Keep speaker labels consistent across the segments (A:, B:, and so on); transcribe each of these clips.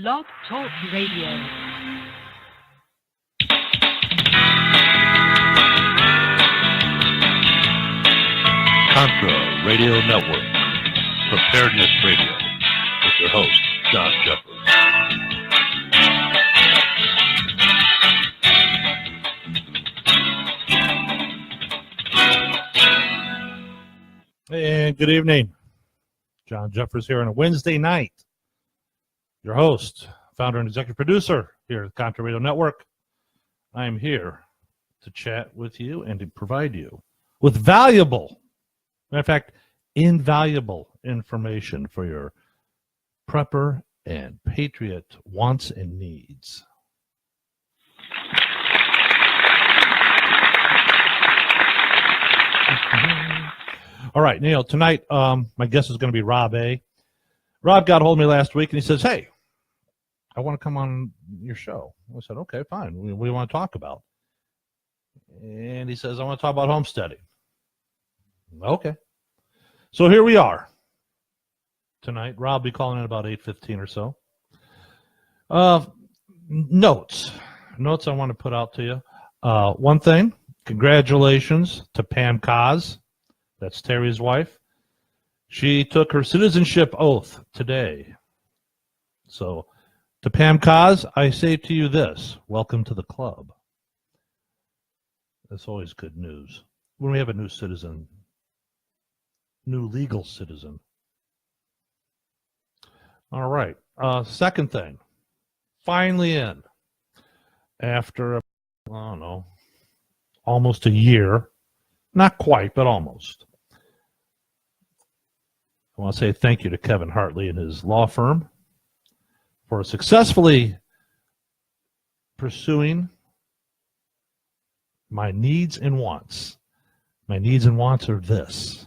A: Blog Talk Radio.
B: Contra Radio Network, Preparedness Radio, with your host, John Jeffers.
C: And good evening. John Jeffers here on a Wednesday night. Your host, founder and executive producer here at the Contra Radio Network. I am here to chat with you and to provide you with valuable, matter of fact, invaluable information for your prepper and patriot wants and needs. All right, Neil, tonight my guest is going to be Rob A. Rob got a hold of me last week and he says, hey, I want to come on your show. I said, okay, fine. What do you want to talk about? And he says, I want to talk about homesteading. Okay. So here we are tonight. Rob will be calling in about 8:15 or so. Notes I want to put out to you. One thing, congratulations to Pam Kaz. That's Terry's wife. She took her citizenship oath today. So, to Pam Kaz, I say to you this: welcome to the club. That's always good news when we have a new citizen, new legal citizen. All right. Second thing, finally in after, I don't know, almost a year. Not quite, but almost. I want to say thank you to Kevin Hartley and his law firm for successfully pursuing my needs and wants. My needs and wants are this.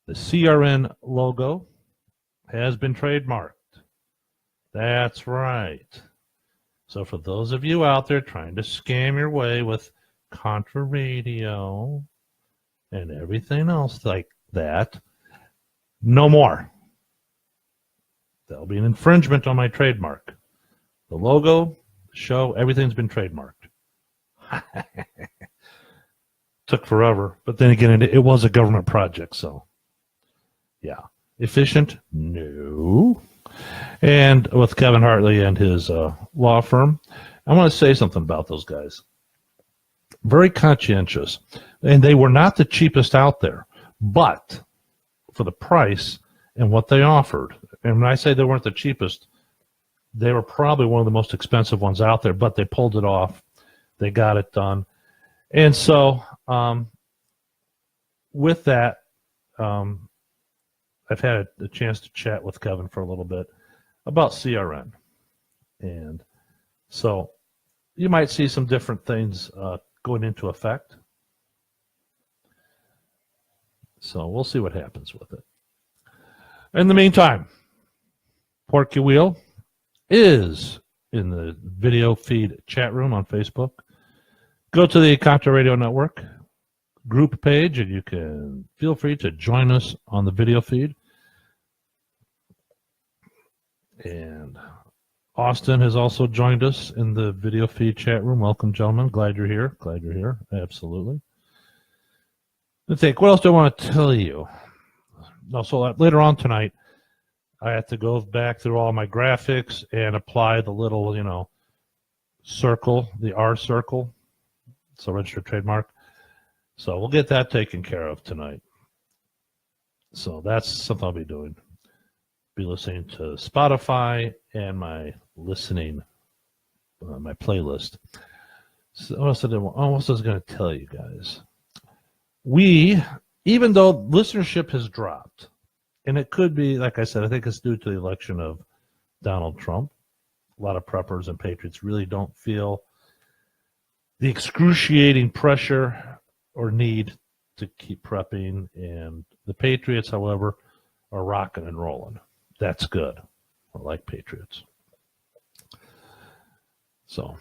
C: The CRN logo has been trademarked. That's right. So for those of you out there trying to scam your way with Contra Radio and everything else like that, no more. There'll be an infringement on my trademark. The logo, the show, everything's been trademarked. Took forever, but then again, it was a government project, so yeah. Efficient? No. And with Kevin Hartley and his law firm, I want to say something about those guys. Very conscientious, and they were not the cheapest out there, but for the price and what they offered, and when I say they weren't the cheapest, they were probably one of the most expensive ones out there, but they pulled it off. They got it done. And so with that, I've had a chance to chat with Kevin for a little bit about CRN. And so you might see some different things going into effect. So we'll see what happens with it. In the meantime, Porky Wheel is in the video feed chat room on Facebook. Go to the Contra Radio Network group page and you can feel free to join us on the video feed. And Austin has also joined us in the video feed chat room. Welcome, gentlemen. Glad you're here. Glad you're here. Absolutely. Let's think. What else do I want to tell you? No, so later on tonight, I have to go back through all my graphics and apply the little, circle, the R circle. So registered trademark. So we'll get that taken care of tonight. So that's something I'll be doing. Be listening to Spotify and my listening, my playlist. So what else I was going to tell you guys? Even though listenership has dropped, and it could be, like I said, I think it's due to the election of Donald Trump. A lot of preppers and patriots really don't feel the excruciating pressure or need to keep prepping, and the patriots, however, are rocking and rolling. That's good. I like patriots. So,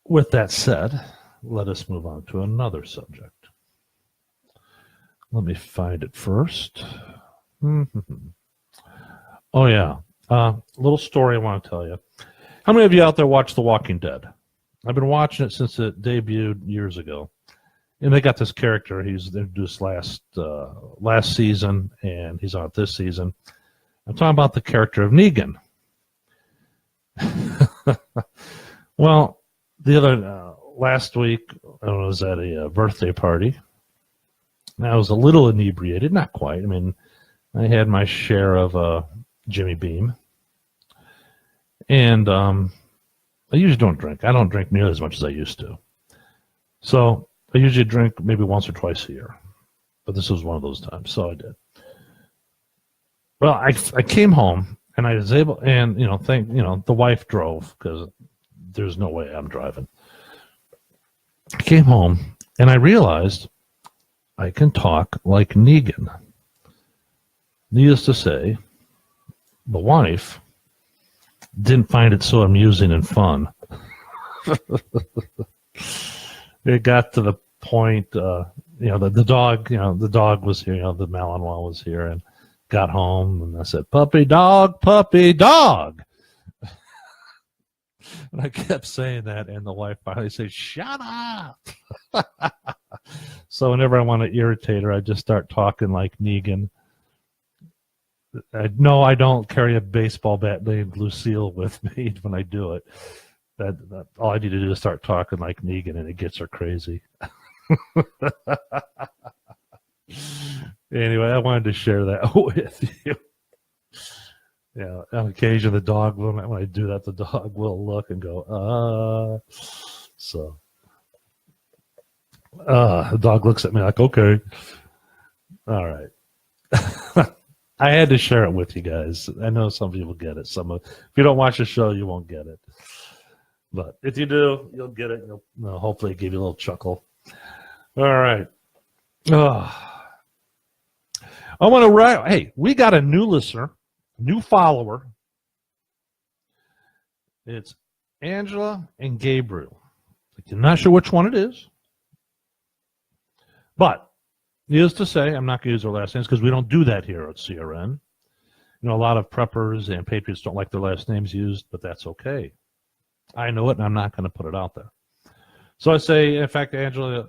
C: with that said, let us move on to another subject. Let me find it first. Oh, yeah. Little story I want to tell you. How many of you out there watch The Walking Dead? I've been watching it since it debuted years ago. And they got this character he's introduced last season, and he's on it this season. I'm talking about the character of Negan. Well, the other last week I was at a birthday party. And I was a little inebriated, not quite. I mean, I had my share of Jimmy Beam, and I usually don't drink. I don't drink nearly as much as I used to. So I usually drink maybe once or twice a year, but this was one of those times, so I did. Well, I came home and I was able, and the wife drove because there's no way I'm driving. I came home and I realized I can talk like Negan. Needless to say, the wife didn't find it so amusing and fun. It got to the point, the dog was here, the Malinois was here, and got home, and I said, puppy dog, puppy dog. And I kept saying that, and the wife finally said, shut up. So whenever I want to irritate her, I just start talking like Negan. No, I don't carry a baseball bat named Lucille with me when I do it. That all I need to do is start talking like Negan, and it gets her crazy. Anyway, I wanted to share that with you. Yeah, on occasion the dog will, when I do that, the dog will look and go, So, the dog looks at me like, okay, all right. I had to share it with you guys. I know some people get it. If you don't watch the show, you won't get it. But if you do, you'll get it. Hopefully give you a little chuckle. All right. I want to write. Hey, we got a new listener, new follower. It's Angela and Gabriel. I'm not sure which one it is. But needless to say, I'm not going to use their last names because we don't do that here at CRN. A lot of preppers and patriots don't like their last names used, but that's okay. I know it, and I'm not going to put it out there. So I say, in fact, Angela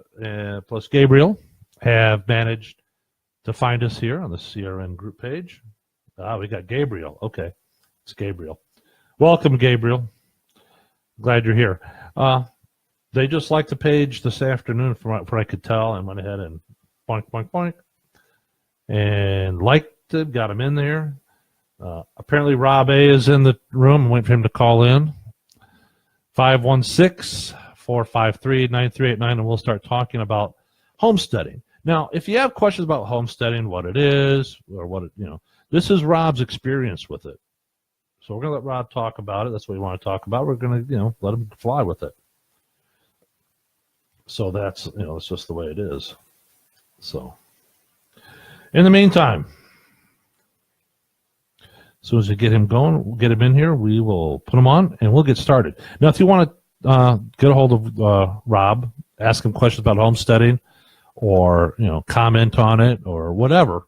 C: plus Gabriel have managed to find us here on the CRN group page. We got Gabriel. Okay, it's Gabriel. Welcome, Gabriel. Glad you're here. They just liked the page this afternoon, from what I could tell, and went ahead and boink, boink, boink, and liked it, got him in there. Apparently, Rob A is in the room. Wait for him to call in. 516-453-9389, and we'll start talking about homesteading. Now, if you have questions about homesteading, what it is, or this is Rob's experience with it. So we're going to let Rob talk about it. That's what we want to talk about. We're going to, let him fly with it. So that's, it's just the way it is. So, in the meantime, as soon as we get him going, we'll get him in here. We will put him on, and we'll get started. Now, if you want to get a hold of Rob, ask him questions about homesteading, or comment on it, or whatever,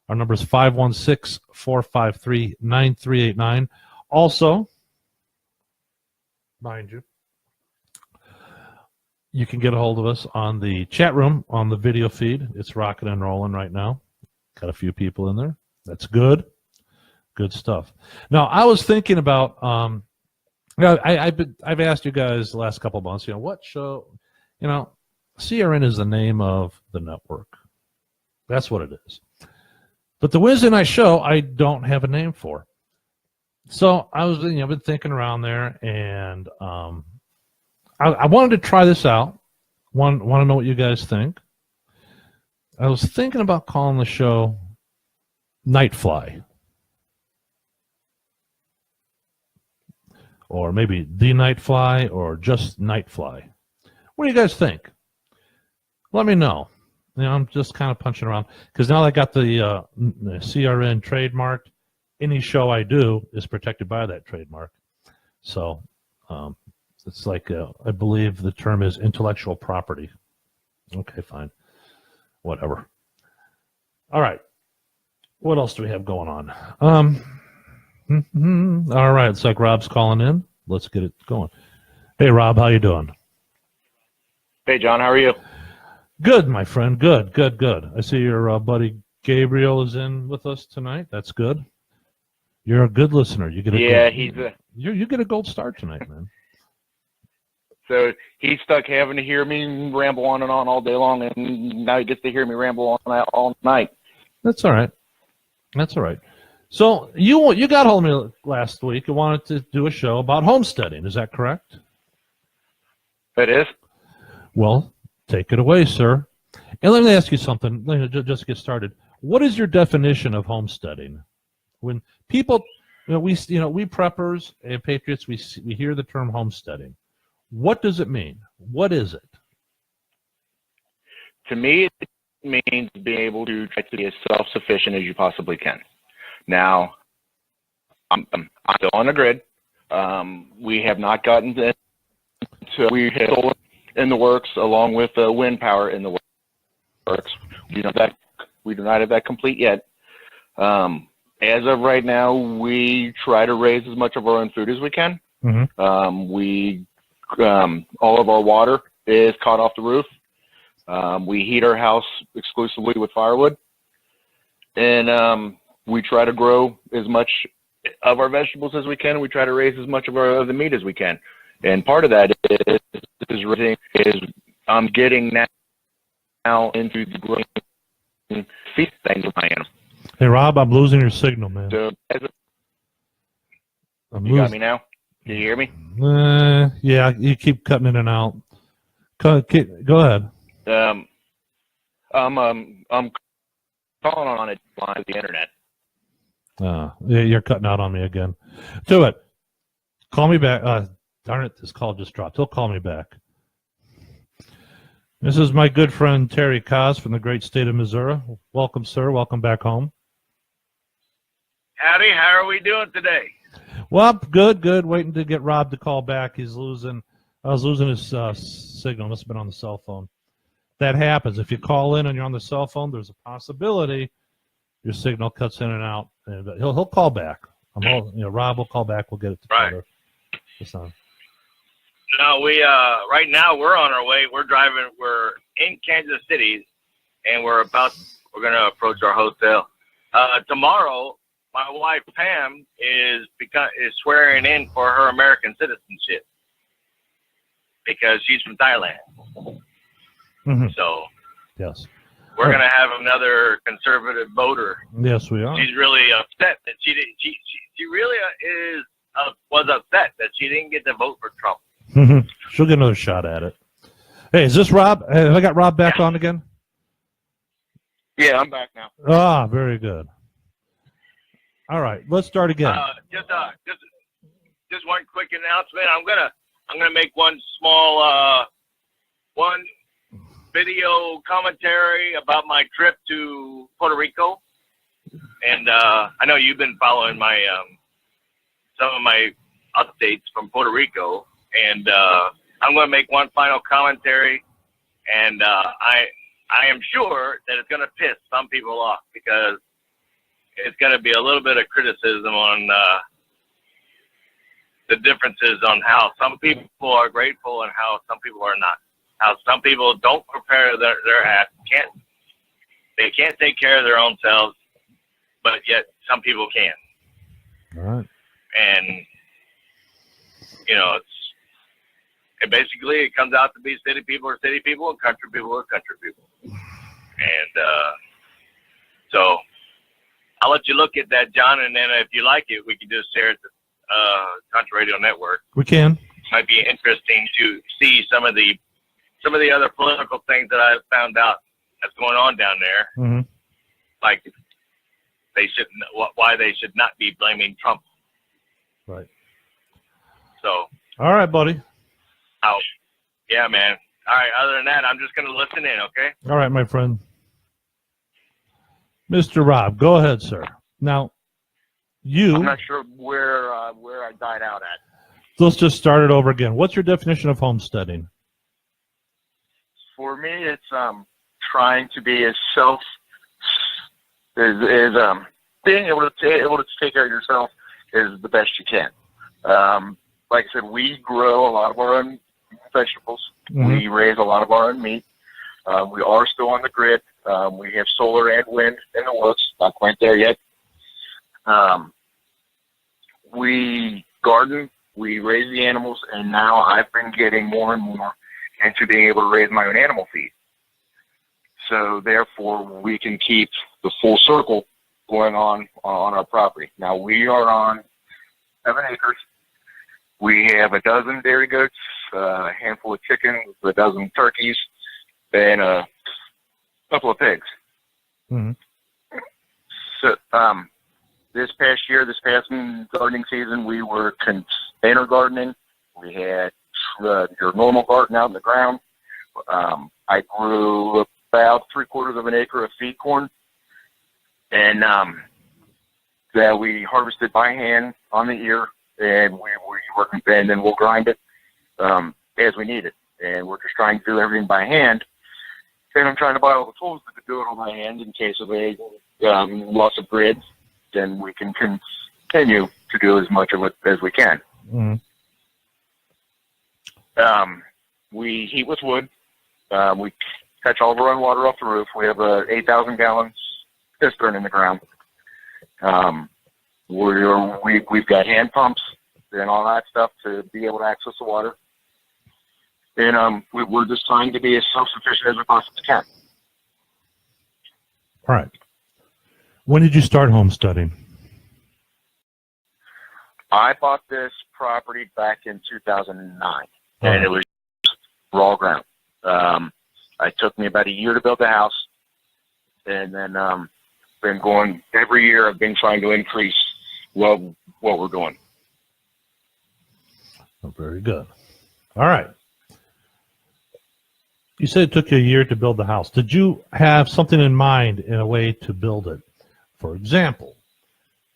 C: our number is 516-453-9389. Also, mind you, you can get a hold of us on the chat room on the video feed. It's rocking and rolling right now. Got a few people in there. That's good. Good stuff. Now, I was thinking about, I've asked you guys the last couple of months, what show, CRN is the name of the network. That's what it is. But the Wednesday night show, I don't have a name for. So I was, I've been thinking around there, and I wanted to try this out. Want to know what you guys think. I was thinking about calling the show Nightfly. Or maybe The Nightfly, or just Nightfly. What do you guys think? Let me know. I'm just kind of punching around, because now I got the CRN trademark. Any show I do is protected by that trademark. So it's like, I believe the term is intellectual property. Okay, fine. Whatever. All right. What else do we have going on? All right, it's like Rob's calling in. Let's get it going. Hey, Rob, how you doing?
A: Hey, John, how are you?
C: Good, my friend. Good. I see your buddy Gabriel is in with us tonight. That's good. You're a good listener. You get you get a gold star tonight, man.
A: So he's stuck having to hear me ramble on and on all day long, and now he gets to hear me ramble on all night.
C: That's all right. So you got hold of me last week. You wanted to do a show about homesteading. Is that correct?
A: It is.
C: Well, take it away, sir. And let me ask you something. Just to get started. What is your definition of homesteading? When people, we preppers and patriots, we hear the term homesteading. What does it mean? What is it?
A: To me, it means being able to try to be as self-sufficient as you possibly can. Now, I'm still on the grid. We have not gotten to we have solar in the works along with wind power in the works. We do not have that complete yet. As of right now, we try to raise as much of our own food as we can.
C: Mm-hmm.
A: All of our water is caught off the roof. We heat our house exclusively with firewood, and we try to grow as much of our vegetables as we can. We try to raise as much of the meat as we can, and part of that is I'm getting now into the growing feed things with my animals.
C: Hey, Rob, I'm losing your signal, man.
A: So, you got me now? Can you hear me?
C: Yeah, you keep cutting in and out. Go ahead.
A: I'm calling on it on the internet.
C: Yeah, you're cutting out on me again. Do it. Call me back. Darn it, this call just dropped. He'll call me back. This is my good friend Terry Kaz from the great state of Missouri. Welcome, sir. Welcome back home.
D: Howdy, how are we doing today?
C: Well, good. Waiting to get Rob to call back. I was losing his signal. Must have been on the cell phone. That happens. If you call in and you're on the cell phone, there's a possibility your signal cuts in and out. And he'll call back. Rob will call back. We'll get it together.
D: Right. No, we right now we're on our way. We're driving. We're in Kansas City, and we're going to approach our hotel tomorrow. My wife Pam is swearing in for her American citizenship because she's from Thailand.
C: Mm-hmm.
D: So
C: yes,
D: we're going to have another conservative voter.
C: Yes, we are.
D: She's really upset that she really was upset that she didn't get to vote for Trump.
C: Mm-hmm. She'll get another shot at it. Hey, is this Rob? Have I got Rob back on again?
A: Yeah, I'm back now.
C: Ah, very good. All right, let's start again.
D: Just one quick announcement. I'm gonna make one small one video commentary about my trip to Puerto Rico, and I know you've been following my some of my updates from Puerto Rico, and I'm gonna make one final commentary, and I am sure that it's gonna piss some people off because it's going to be a little bit of criticism on the differences on how some people are grateful and how some people are not. How some people don't prepare their ass, they can't take care of their own selves, but yet some people can.
C: All right.
D: And it comes out to be city people are city people and country people are country people. And so I'll let you look at that, John, and then if you like it, we can just share it to Country Radio Network.
C: We can.
D: Might be interesting to see some of the other political things that I've found out that's going on down there.
C: Mm-hmm.
D: Like why they should not be blaming Trump.
C: Right.
D: So.
C: All right, buddy.
D: Yeah, man. All right. Other than that, I'm just going to listen in. Okay.
C: All right, my friend. Mr. Rob, go ahead, sir. Now, I'm
A: not sure where I died out at.
C: Let's just start it over again. What's your definition of homesteading?
A: For me, it's trying to be as being able to take care of yourself as best you can. Like I said, we grow a lot of our own vegetables.
C: Mhm.
A: We raise a lot of our own meat. We are still on the grid. We have solar and wind in the works. Not quite there yet. We garden, we raise the animals, and now I've been getting more and more into being able to raise my own animal feed. So therefore, we can keep the full circle going on our property. Now we are on 7 acres. We have a dozen dairy goats, a handful of chickens, a dozen turkeys, and a couple of pigs.
C: Mm-hmm.
A: So this past gardening season, we were container gardening. We had your normal garden out in the ground. I grew about 3/4 of an acre of feed corn, and that we harvested by hand on the ear, and we work, and then we'll grind it as we need it. And we're just trying to do everything by hand. And I'm trying to buy all the tools to do it on my hand in case of a loss of grid. Then we can continue to do as much of it as we can.
C: Mm-hmm.
A: We heat with wood. We catch all of our own water off the roof. We have a 8,000 gallon cistern in the ground. We've got hand pumps and all that stuff to be able to access the water. And we're just trying to be as self-sufficient as we possibly can.
C: All right. When did you start homesteading?
A: I bought this property back in 2009, and it was raw ground. It took me about a year to build the house, and then been going every year. I've been trying to increase what we're doing.
C: Oh, very good. All right. You said it took you a year to build the house. Did you have something in mind in a way to build it? For example,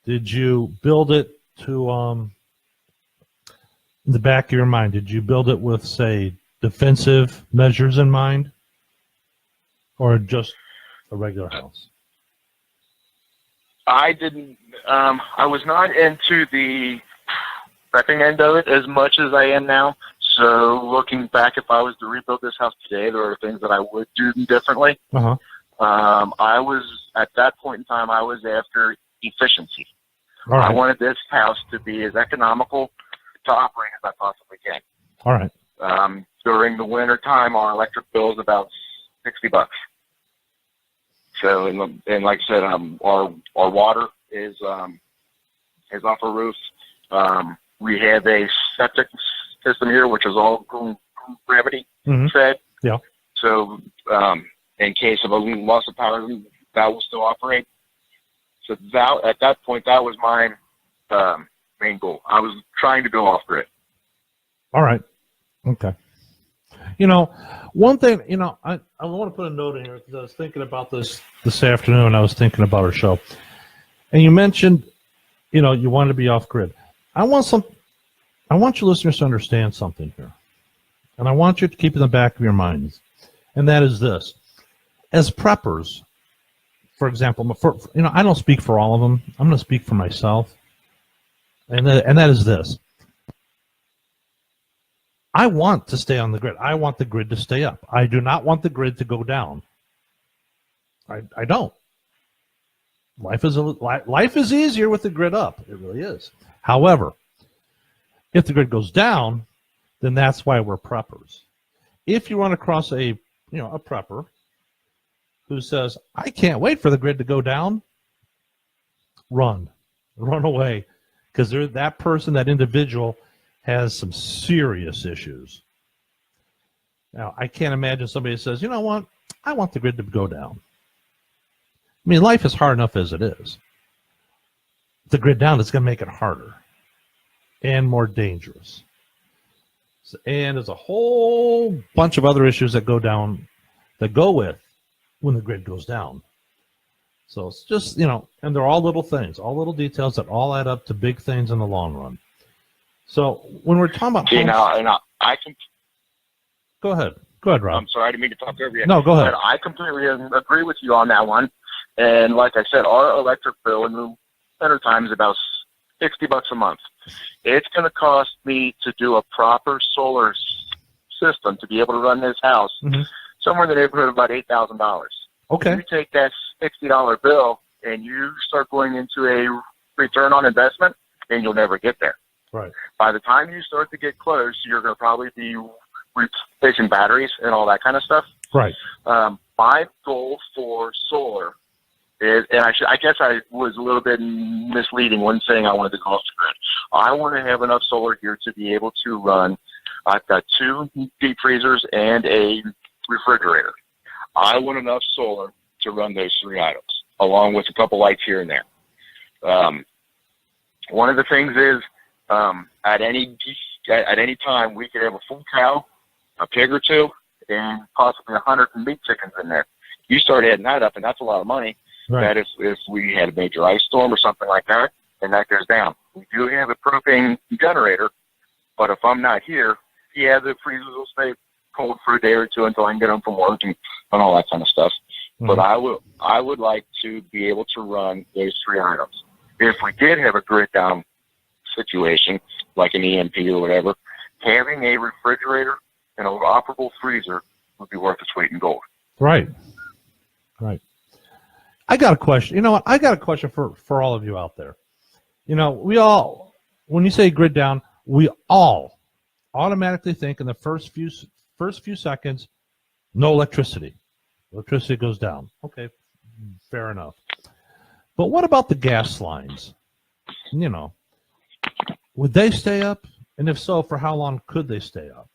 C: did you build it to, in the back of your mind, did you build it with, say, defensive measures in mind? Or just a regular house?
A: I didn't, I was not into the prepping end of it as much as I am now. So looking back, if I was to rebuild this house today, there are things that I would do differently.
C: Uh-huh.
A: I was, at that point in time, I was after efficiency.
C: All right.
A: I wanted this house to be as economical to operate as I possibly can.
C: All right.
A: During the winter time, our electric bill is about $60. So, and like I said, our water is off a roof. We have a septic system here, which is all gravity fed.
C: Yeah.
A: So, in case of a loss of power, that will still operate. So at that point, that was my main goal. I was trying to go off grid.
C: All right. Okay. You know, one thing, you know, I want to put a note in here because I was thinking about this afternoon. I was thinking about our show. And you mentioned, you know, you wanted to be off grid. I want you listeners to understand something here. And I want you to keep in the back of your minds. And that is this. As preppers, for example, you know, I don't speak for all of them. I'm going to speak for myself. And that is this. I want to stay on the grid. I want the grid to stay up. I do not want the grid to go down. I don't. Life is easier with the grid up. It really is. However, if the grid goes down, then that's why we're preppers. If you run across a prepper who says, I can't wait for the grid to go down, run away, because that individual has some serious issues. Now, I can't imagine somebody says, you know what, I want the grid to go down. I mean, life is hard enough as it is. The grid down is going to make it harder and more dangerous. And there's a whole bunch of other issues that go with when the grid goes down. So it's just, you know, and they're all little things, all little details that all add up to big things in the long run. So when we're talking about
A: I can
C: go ahead, Rob.
A: I'm sorry, I didn't mean to talk over you.
C: No, go ahead.
A: But I completely agree with you on that one. And like I said, our electric bill in the winter time is about $60 a month. It's going to cost me to do a proper solar system to be able to run this house somewhere in the neighborhood of about $8,000.
C: Okay.
A: You take that $60 bill and you start going into a return on investment, then you'll never get there.
C: Right.
A: By the time you start to get close, you're going to probably be replacing batteries and all that kind of stuff.
C: Right.
A: My goal for solar is, and I guess I was a little bit misleading when saying I wanted to go off the grid. I want to have enough solar here to be able to run. I've got 2 deep freezers and a refrigerator. I want enough solar to run those 3 items, along with a couple lights here and there. One of the things is, at any time, we could have a full cow, a pig or 2, and possibly 100 meat chickens in there. You start adding that up, and that's a lot of money.
C: Right.
A: That if we had a major ice storm or something like that, and that goes down. We do have a propane generator, but if I'm not here, yeah, the freezers will stay cold for a day or 2 until I can get them from work and all that kind of stuff. But I would like to be able to run those 3 items. If we did have a grid down situation, like an EMP or whatever, having a refrigerator and an operable freezer would be worth its weight in gold.
C: Right. Right. I got a question. You know what? I got a question for all of you out there. You know, we all, when you say grid down, we all automatically think in the first few seconds, no electricity. Electricity goes down. Okay, fair enough. But what about the gas lines? You know, would they stay up? And if so, for how long could they stay up?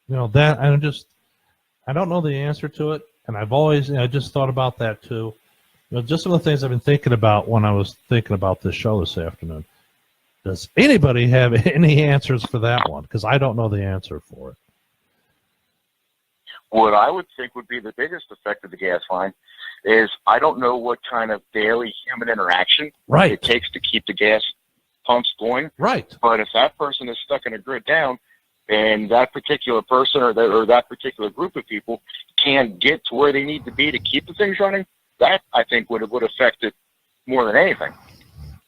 C: You know, that I don't know the answer to it. And I just thought about that too. You know, just some of the things I've been thinking about when I was thinking about this show this afternoon. Does anybody have any answers for that one? Because I don't know the answer for it.
A: What I would think would be the biggest effect of the gas line is I don't know what kind of daily human interaction it takes to keep the gas pumps going.
C: Right.
A: But if that person is stuck in a grid down and that particular person or that particular group of people can't get to where they need to be to keep the things running, that I think would affect it more than anything.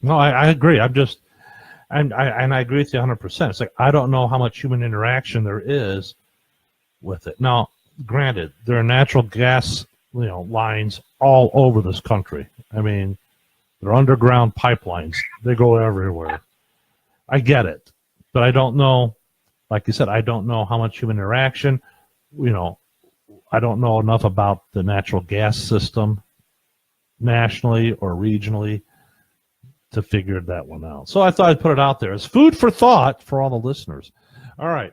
C: No, I agree. I agree with you 100%. It's like I don't know how much human interaction there is with it. Now, granted, there are natural gas, lines all over this country. I mean, they're underground pipelines. They go everywhere. I get it, but I don't know. Like you said, I don't know how much human interaction. I don't know enough about the natural gas system nationally or regionally to figure that one out. So I thought I'd put it out there as food for thought for all the listeners. All right.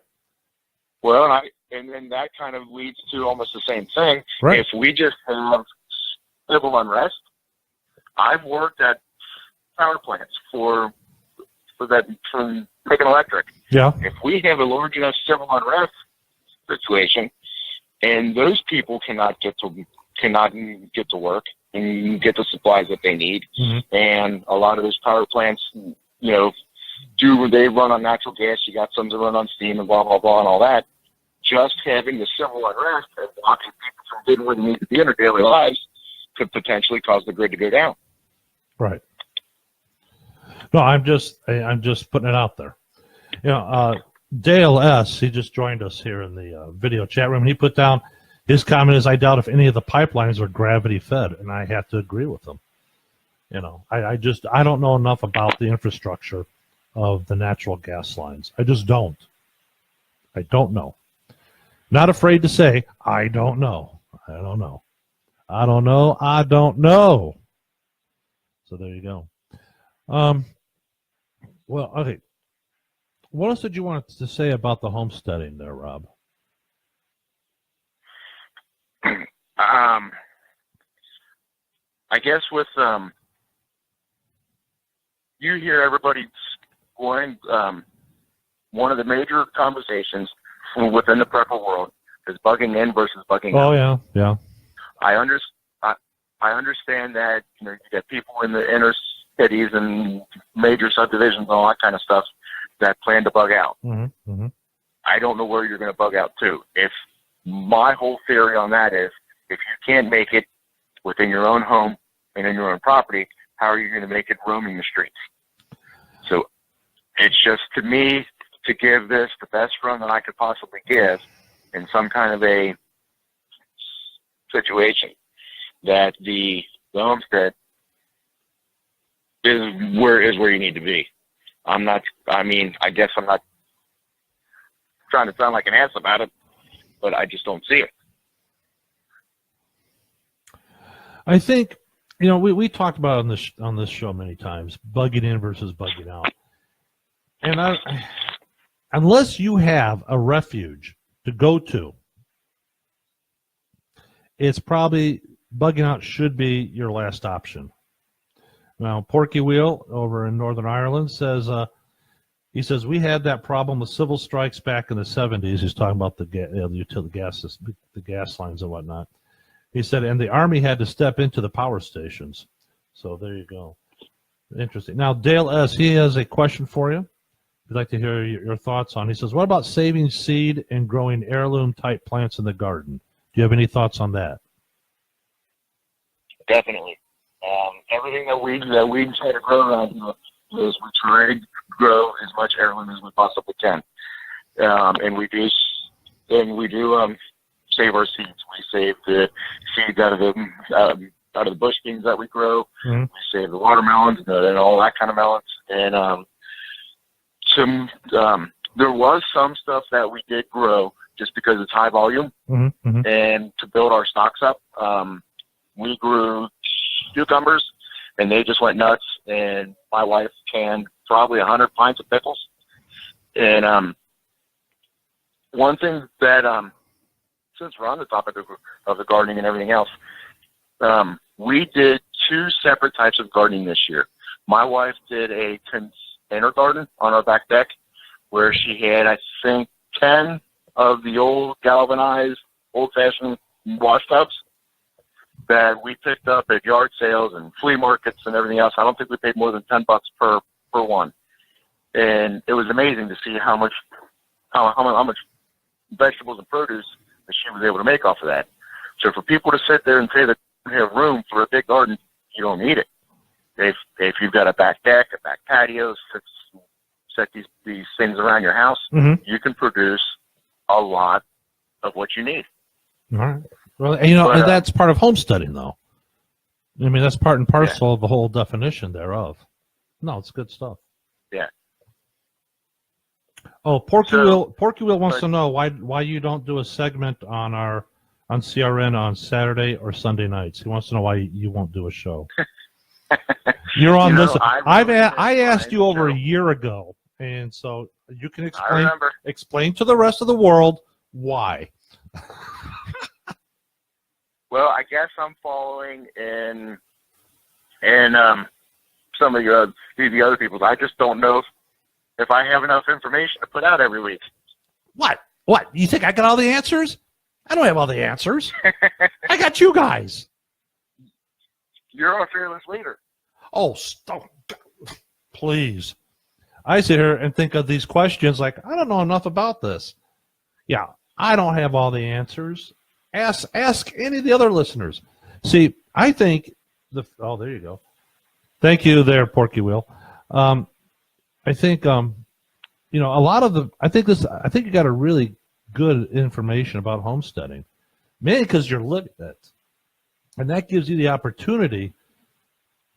A: Well, and then that kind of leads to almost the same thing.
C: Right.
A: If we just have civil unrest, I've worked at power plants for making electric.
C: Yeah.
A: If we have a large enough civil unrest situation, and those people cannot get to work and get the supplies that they need, and a lot of those power plants, they run on natural gas. You got some that run on steam and blah blah blah and all that. Just having the civil unrest and blocking people from getting where they need to be in their daily lives could potentially cause the grid to go down.
C: Right. No, I'm just putting it out there. Dale S., he just joined us here in the video chat room. He put down his comment is, I doubt if any of the pipelines are gravity fed, and I have to agree with him. I don't know enough about the infrastructure of the natural gas lines. I just don't. I don't know. Not afraid to say, I don't know. I don't know. I don't know. I don't know. So there you go. Well, okay. What else did you want to say about the homesteading there, Rob?
A: I guess with you hear everybody going, one of the major conversations within the prepper world is bugging in versus bugging out.
C: Oh yeah.
A: I understand that you get people in the inner cities and major subdivisions and all that kind of stuff that plan to bug out.
C: Mm-hmm.
A: I don't know where you're going to bug out to. If my whole theory on that is, if you can't make it within your own home and in your own property, how are you going to make it roaming the streets? just, to me, to give this the best run that I could possibly give in some kind of a situation, that the homestead is where you need to be. I guess I'm not trying to sound like an ass about it, but I just don't see it.
C: I think, we talked about on this show many times, bugging in versus bugging out. And unless you have a refuge to go to, it's probably bugging out should be your last option. Now, Porky Wheel over in Northern Ireland says, he says, we had that problem with civil strikes back in the 70s. He's talking about the gas lines and whatnot. He said, and the Army had to step into the power stations. So there you go. Interesting. Now, Dale S., he has a question for you. I'd like to hear your thoughts on. He says, what about saving seed and growing heirloom-type plants in the garden? Do you have any thoughts on that?
A: Definitely. Everything that we try to grow around here is we try to grow as much heirloom as we possibly can. And we do save our seeds. We save the seeds out of the bush beans that we grow. Mm-hmm. We save the watermelons and all that kind of melons. And there was some stuff that we did grow just because it's high volume. Mm-hmm. And to build our stocks up, we grew cucumbers, and they just went nuts. And my wife canned probably 100 pints of pickles. And one thing that since we're on the topic of the gardening and everything else, we did 2 separate types of gardening this year. My wife did a container garden on our back deck where she had, I think, 10 of the old galvanized, old-fashioned wash tubs that we picked up at yard sales and flea markets and everything else. I don't think we paid more than $10 per one. And it was amazing to see how much vegetables and produce that she was able to make off of that. So for people to sit there and say that you have room for a big garden, you don't need it. If you've got a back deck, a back patio, set these things around your house, mm-hmm. you can produce a lot of what you need.
C: All right. Well, and that's part of homesteading, though. I mean, that's part and parcel of the whole definition thereof. No, it's good stuff.
A: Yeah.
C: Oh, Porky Wheel wants to know why you don't do a segment on CRN on Saturday or Sunday nights. He wants to know why you won't do a show. You're on this. I asked you over a year ago, and so you can explain to the rest of the world why.
A: Well, I guess I'm following in some of the other people's. I just don't know if I have enough information to put out every week.
C: What? You think I got all the answers? I don't have all the answers. I got you guys.
A: You're our fearless leader.
C: Oh, stop. Please. I sit here and think of these questions like, I don't know enough about this. Yeah, I don't have all the answers. Ask any of the other listeners. See, I think there you go. Thank you there, Porky Wheel. I think a lot of I think you got a really good information about homesteading, mainly because you're living it, and that gives you the opportunity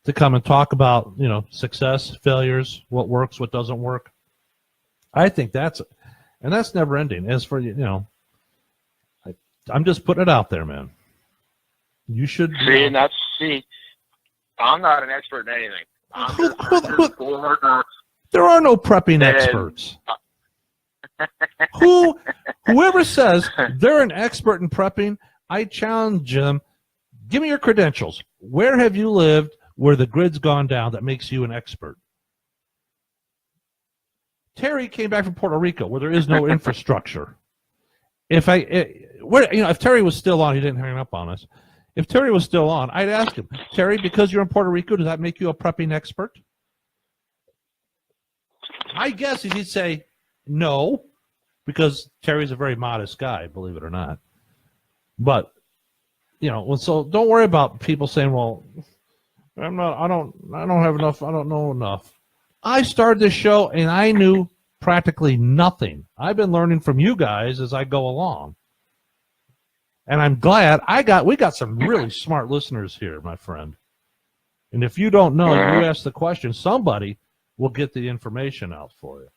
C: to come and talk about success, failures, what works, what doesn't work. I think that's never ending. As for I'm just putting it out there, man. You should
A: see. I'm not an expert in anything.
C: There are no prepping experts. Whoever says they're an expert in prepping, I challenge them. Give me your credentials. Where have you lived where the grid's gone down that makes you an expert? Terry came back from Puerto Rico where there is no infrastructure. If Terry was still on, he didn't hang up on us. If Terry was still on, I'd ask him, Terry, because you're in Puerto Rico, does that make you a prepping expert? I guess he'd say no, because Terry's a very modest guy, believe it or not. But so don't worry about people saying, "Well, I don't have enough. I don't know enough." I started this show and I knew practically nothing. I've been learning from you guys as I go along. And I'm glad we got some really smart listeners here, my friend. And if you don't know, you ask the question, somebody will get the information out for you.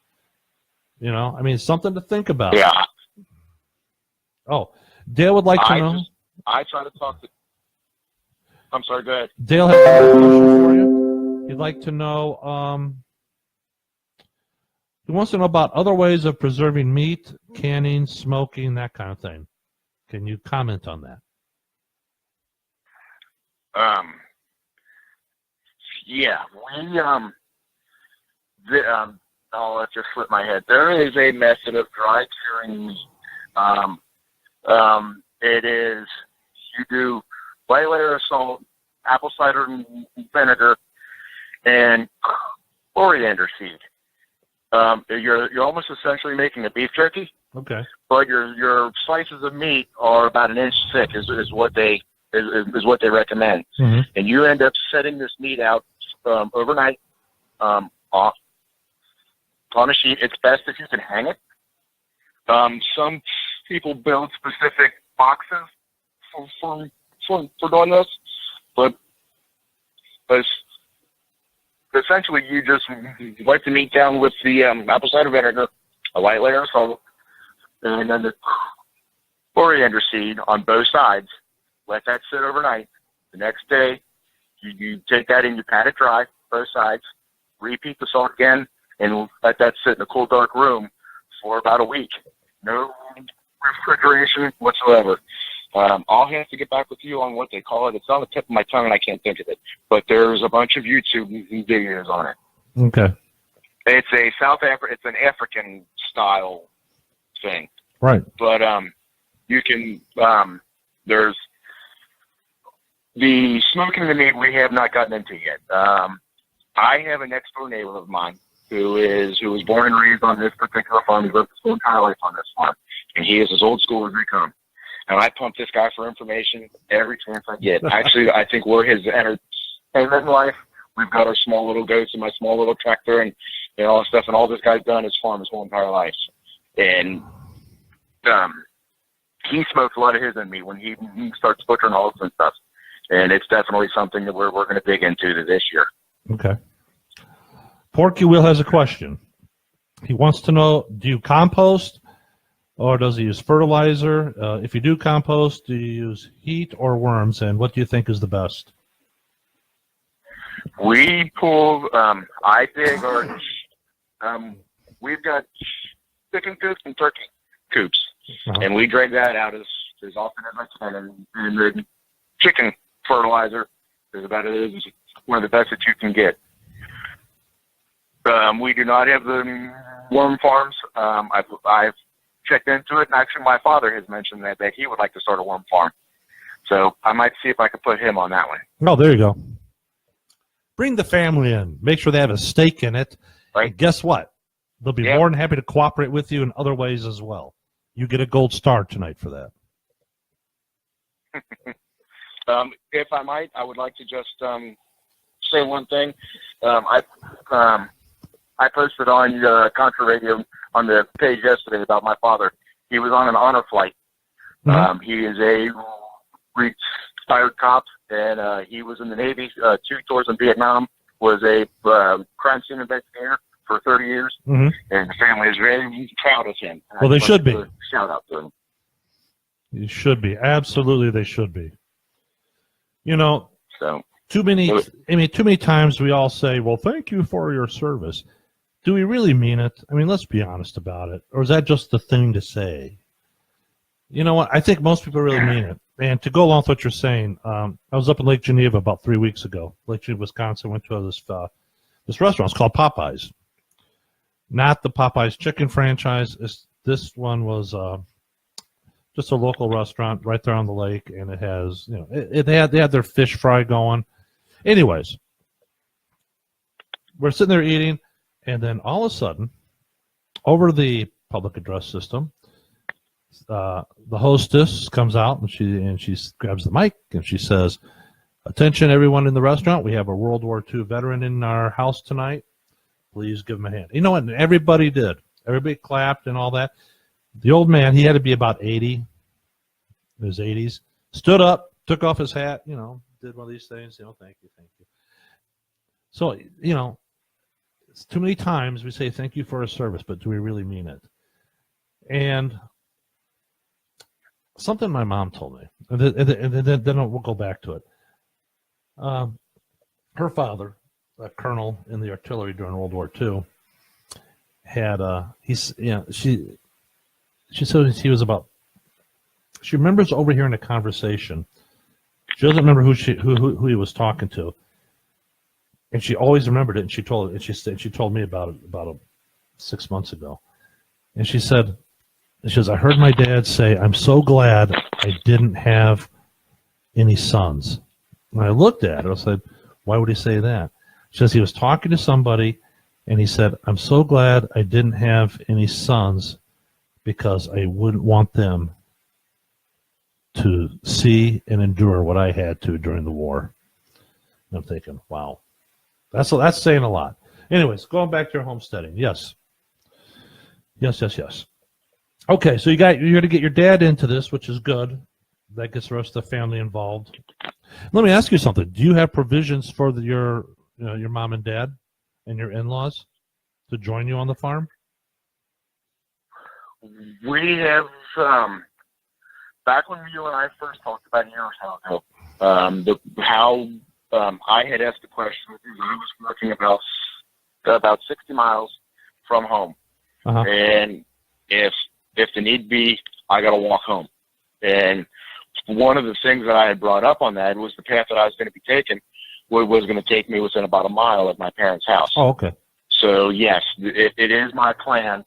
C: You know, I mean, something to think about.
A: Yeah.
C: Oh, Dale would like to know.
A: I try to talk to. I'm sorry, go ahead.
C: Dale has a question for you. He'd like to know. He wants to know about other ways of preserving meat, canning, smoking, that kind of thing. Can you comment on that?
A: Yeah, oh, it just slipped my head. There is a method of dry curing meat. It is, you do white layer of salt, apple cider vinegar, and coriander seed. You're almost essentially making a beef jerky.
C: Okay.
A: But your slices of meat are about 1 inch thick is what they recommend.
C: Mm-hmm.
A: And you end up setting this meat out overnight off on a sheet. It's best if you can hang it. Some people build specific boxes for doing this, but essentially you just wipe the meat down with the apple cider vinegar, a light layer of salt, and then the coriander seed on both sides. Let that sit overnight. The next day, you take that and you pat it dry, both sides. Repeat the salt again, and let that sit in a cool, dark room for about a week. No refrigeration whatsoever. I'll have to get back with you on what they call it. It's on the tip of my tongue, and I can't think of it. But there's a bunch of YouTube videos on it.
C: Okay.
A: It's it's an African style thing.
C: Right.
A: But you can there's the smoking the meat we have not gotten into yet. I have a next door neighbor of mine who was born and raised on this particular farm. He lived his whole entire life on this farm, and he is as old school as they come. And I pump this guy for information every chance I get. Actually, I think we're his entertainment in life. We've got our small little goats and my small little tractor and all that stuff. And all this guy's done is farm his whole entire life. And he smokes a lot of his in me when he starts butchering hogs and stuff. And it's definitely something that we're going to dig into this year.
C: Okay. Porky Will has a question. He wants to know, do you compost or does he use fertilizer? If you do compost, do you use heat or worms? And what do you think is the best?
A: We pull, I dig our, we've got chicken coops and turkey coops.
C: Uh-huh.
A: And we drag that out as often as I can. And the chicken fertilizer is one of the best that you can get. We do not have the worm farms. I've checked into it, and actually my father has mentioned that he would like to start a worm farm. So I might see if I could put him on that one.
C: Oh, there you go. Bring the family in. Make sure they have a stake in it.
A: Right.
C: And guess what? They'll be more than happy to cooperate with you in other ways as well. You get a gold star tonight for that.
A: If I might, I would like to just say one thing. I posted on Contra Radio on the page yesterday about my father. He was on an honor flight.
C: Mm-hmm.
A: He is a retired cop, and he was in the Navy 2 tours in Vietnam, was a crime scene investigator for 30 years,
C: mm-hmm.
A: and the family is very proud of him.
C: Well, they should be.
A: Shout out to him.
C: You should be. Absolutely, they should be. You know,
A: so
C: too many times we all say, well, thank you for your service. Do we really mean it? I mean, let's be honest about it. Or is that just the thing to say? You know what? I think most people really mean it. And to go along with what you're saying, I was up in Lake Geneva about 3 weeks ago. Lake Geneva, Wisconsin. Went to this restaurant. It's called Popeyes. Not the Popeyes chicken franchise. This one was just a local restaurant right there on the lake, and it has, they had their fish fry going. Anyways, we're sitting there eating, and then all of a sudden, over the public address system, the hostess comes out and she grabs the mic and she says, "Attention, everyone in the restaurant! We have a World War II veteran in our house tonight. Please give him a hand. You know what? And everybody did. Everybody clapped and all that. The old man, he had to be about 80, in his 80s, stood up, took off his hat, you know, did one of these things, you know, thank you. So, you know, it's too many times we say thank you for a service, but do we really mean it? And something my mom told me, and then we'll go back to it. Her father, a colonel in the artillery during World War II, had she said he was about. She remembers overhearing a conversation. She doesn't remember who he was talking to, and she always remembered it. And she told me about it 6 months ago, and she said, I heard my dad say, "I'm so glad I didn't have any sons." And I looked at her. I said, "Why would he say that?" She says he was talking to somebody, and he said, "I'm so glad I didn't have any sons because I wouldn't want them to see and endure what I had to during the war." And I'm thinking, wow, that's saying a lot. Anyways, going back to your homesteading. Yes. Okay, so you're going to get your dad into this, which is good. That gets the rest of the family involved. Let me ask you something. Do you have provisions for your mom and dad and your in-laws to join you on the farm?
A: We have, back when you and I first talked about a year or so ago, I had asked the question, I was working about 60 miles from home.
C: Uh-huh.
A: And if the need be, I got to walk home. And one of the things that I had brought up on that was the path that I was going to be taking was going to take me within about a mile of my parents' house.
C: Oh, okay.
A: So, yes, it is my plan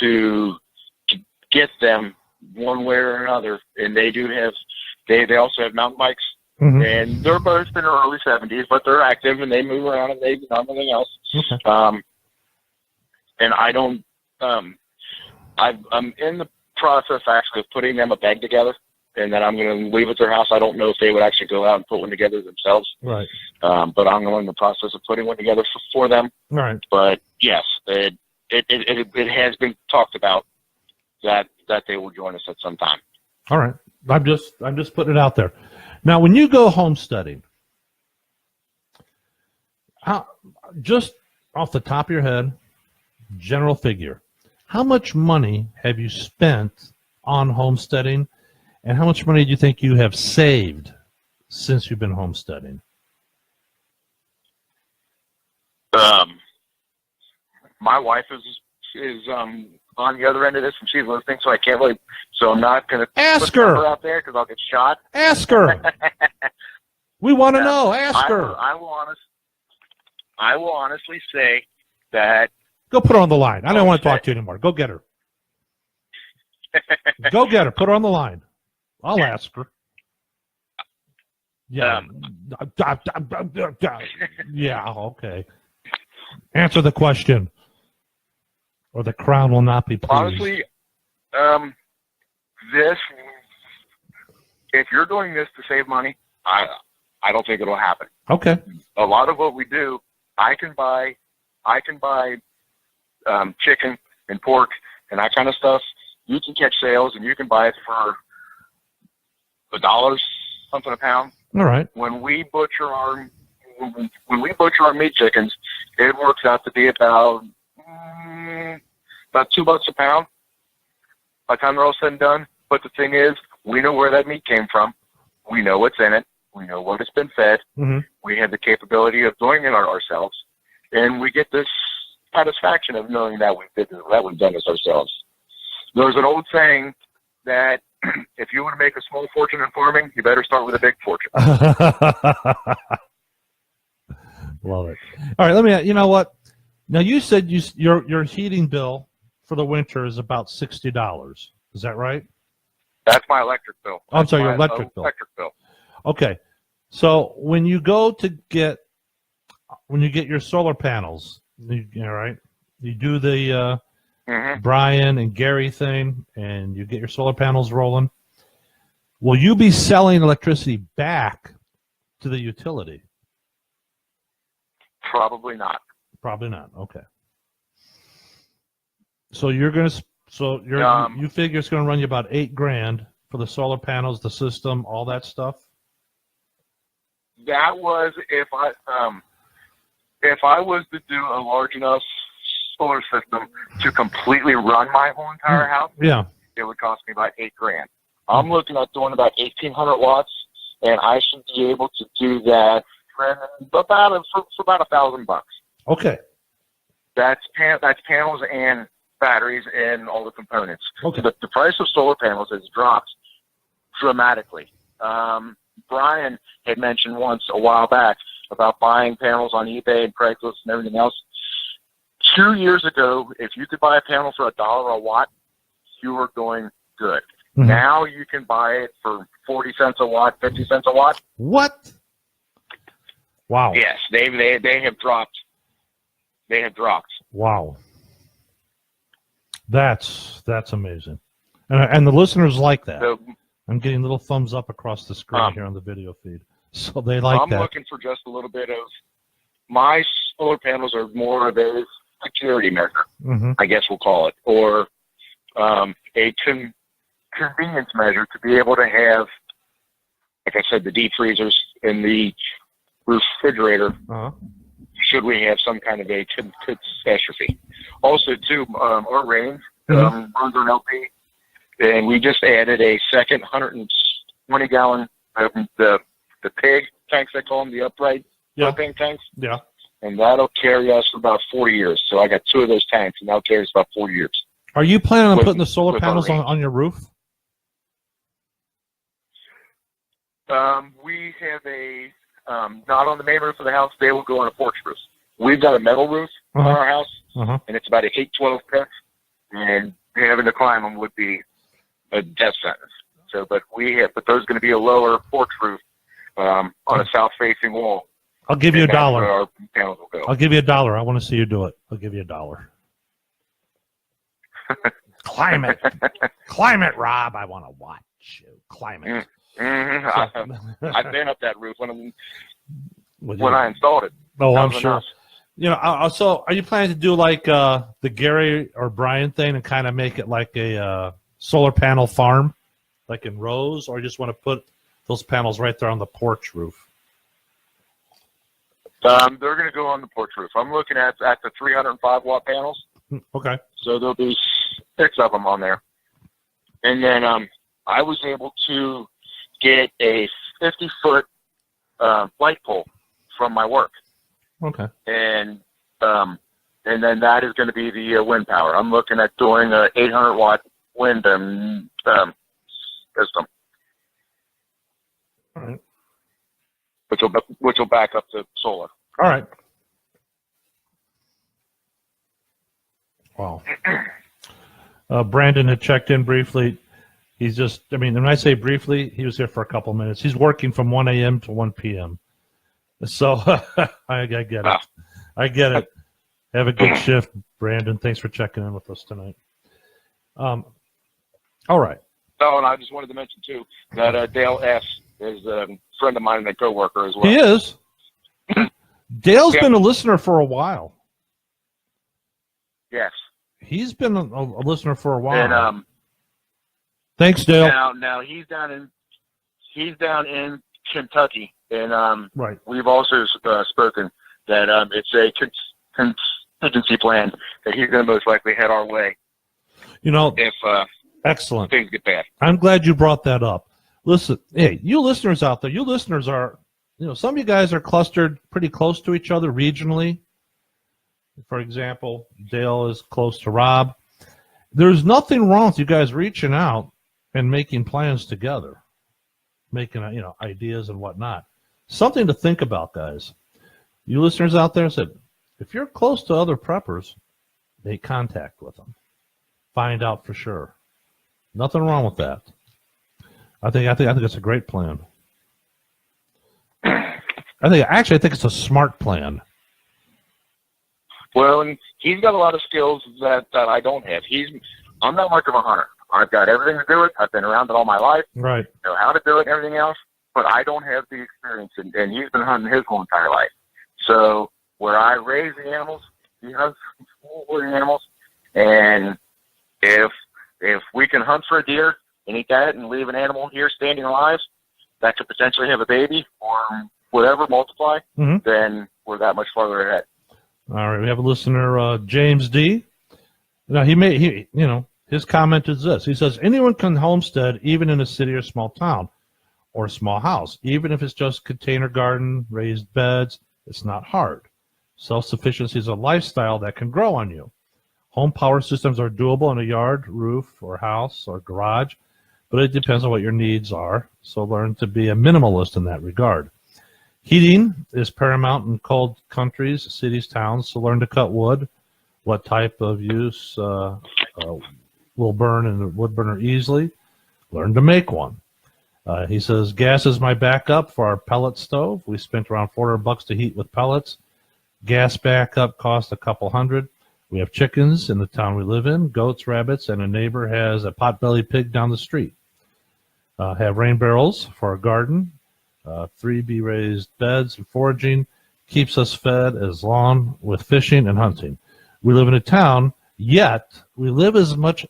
A: to get them one way or another. And they do have, they also have mountain bikes.
C: Mm-hmm.
A: And they're both in their early 70s, but they're active and they move around and they do everything else.
C: Okay.
A: And I don't, I'm in the process actually of putting them a bag together, and then I'm going to leave at their house. I don't know if they would actually go out and put one together themselves.
C: Right.
A: But I'm in the process of putting one together for them.
C: Right.
A: But yes, it has been talked about that they will join us at some time.
C: All right. I'm just putting it out there. Now, when you go homesteading, just off the top of your head, general figure, how much money have you spent on homesteading, and how much money do you think you have saved since you've been homesteading?
A: My wife is on the other end of this, and she's listening, so I can't really. So I'm not going to
C: ask
A: put
C: her
A: out there because I'll get shot.
C: Ask her. We want to know. Ask her.
A: I will honestly say that.
C: Go put her on the line. I don't want to talk to you anymore. Go get her. Go get her. Put her on the line. I'll ask her. Yeah. Yeah, okay. Answer the question, or the crown will not be pleased.
A: Honestly, if you're doing this to save money, I don't think it'll happen.
C: Okay.
A: A lot of what we do, I can buy chicken and pork and that kind of stuff. You can catch sales and you can buy it for $1 something a pound.
C: All right.
A: When we butcher our meat chickens, it works out to be about $2 a pound by the time they're all said and done. But the thing is, we know where that meat came from. We know what's in it. We know what it's been fed.
C: Mm-hmm.
A: We have the capability of doing it ourselves, and we get this satisfaction of knowing that we've done this ourselves. There's an old saying that if you want to make a small fortune in farming, you better start with a big fortune.
C: Love it. All right, let me. You know what? Now you said your heating bill for the winter is about $60. Is that right?
A: That's my electric bill.
C: Oh, I'm sorry, your electric bill.
A: Electric bill.
C: Okay, so when you get your solar panels, all right, you do the Brian and Gary thing, and you get your solar panels rolling. Will you be selling electricity back to the utility?
A: Probably not.
C: Probably not. Okay. So you figure it's going to run you about $8,000 for the solar panels, the system, all that stuff.
A: That was if I was to do a large enough solar system to completely run my whole entire house.
C: Yeah.
A: It would cost me about $8,000. I'm looking at doing about 1,800 watts, and I should be able to do that for about $1,000.
C: Okay.
A: That's panels and batteries and all the components.
C: Okay.
A: The price of solar panels has dropped dramatically. Brian had mentioned once a while back about buying panels on eBay and Craigslist and everything else. 2 years ago, if you could buy a panel for $1 a watt, you were going good.
C: Mm-hmm.
A: Now you can buy it for 40 cents a watt, 50 cents a watt.
C: What? Wow.
A: Yes, they have dropped. They have dropped.
C: Wow. That's amazing. And the listeners like that.
A: So,
C: I'm getting little thumbs up across the screen here on the video feed. So they like that.
A: I'm looking for just a little bit of, my solar panels are more of a security measure, I guess we'll call it, or a convenience measure to be able to have, like I said, the deep freezers in the refrigerator, should we have some kind of a catastrophe. Also, too, our range runs on LP, and we just added a second 120-gallon, the pig tanks, they call them, the upright propane tanks.
C: Yeah.
A: And that'll carry us for about 40 years. So I got 2 of those tanks, and that'll carry us about 40 years.
C: Are you planning on putting the solar panels on your roof?
A: We have a, not on the main roof of the house, they will go on a porch roof. We've got a metal roof on our house, and it's about an 8-12 pitch, and having to climb them would be a death sentence. So, but those are going to be a lower porch roof on a south-facing wall.
C: I'll give you $1.
A: Our panels will go.
C: I'll give you $1. I want to see you do it. I'll give you $1. Climb it. Climb it, Rob. I want to watch you. Climb it.
A: I've been up that roof when I installed it.
C: Oh, I'm sure. You know, so are you planning to do like the Gary or Brian thing and kind of make it like a solar panel farm, like in rows, or you just want to put those panels right there on the porch roof?
A: They're going to go on the porch roof. I'm looking at the 305-watt panels.
C: Okay.
A: So there'll be 6 of them on there. And then I was able to get a 50-foot light pole from my work.
C: Okay.
A: And then that is going to be the wind power. I'm looking at doing an 800-watt wind system.
C: All right.
A: Which will back up to solar.
C: All right. Wow. Brandon had checked in briefly. He's just, I mean, when I say briefly, he was here for a couple minutes. He's working from 1 a.m. to 1 p.m. So I get it. I get it. Have a good shift, Brandon. Thanks for checking in with us tonight. All right.
A: Oh, and I just wanted to mention, too, that Dale S. is a friend of mine and a coworker as well.
C: He is. Dale's been a listener for a while.
A: Yes.
C: He's been a listener for a while.
A: And
C: thanks, Dale.
A: Now he's down in Kentucky, and
C: right.
A: We've also spoken that it's a contingency plan that he's going to most likely head our way.
C: You know,
A: if
C: excellent
A: things get bad.
C: I'm glad you brought that up. Listen, hey, you listeners out there, you listeners are, some of you guys are clustered pretty close to each other regionally. For example, Dale is close to Rob. There's nothing wrong with you guys reaching out and making plans together, making ideas and whatnot. Something to think about, guys. You listeners out there said, if you're close to other preppers, make contact with them. Find out for sure. Nothing wrong with that. I think it's a great plan. I think it's a smart plan.
A: Well, and he's got a lot of skills that I don't have. I'm not much of a hunter. I've got everything to do it. I've been around it all my life.
C: Right.
A: I know how to do it and everything else, but I don't have the experience, and he's been hunting his whole entire life. So where I raise the animals, he hunts for the animals, and if we can hunt for a deer and eat that and leave an animal here standing alive that could potentially have a baby or whatever, multiply, then we're that much farther ahead.
C: All right, we have a listener, James D. Now his comment is this. He says, anyone can homestead even in a city or small town or a small house, even if it's just container garden, raised beds. It's not hard. Self-sufficiency is a lifestyle that can grow on you. Home power systems are doable in a yard, roof, or house, or garage, but it depends on what your needs are, so learn to be a minimalist in that regard. Heating is paramount in cold countries, cities, towns, so learn to cut wood. What type of use will burn in a wood burner easily? Learn to make one. He says, gas is my backup for our pellet stove. We spent around $400 to heat with pellets. Gas backup cost a couple $100. We have chickens in the town we live in, goats, rabbits, and a neighbor has a potbelly pig down the street. Have rain barrels for our garden. 3B raised beds and foraging. Keeps us fed as long with fishing and hunting. We live in a town, yet we live as much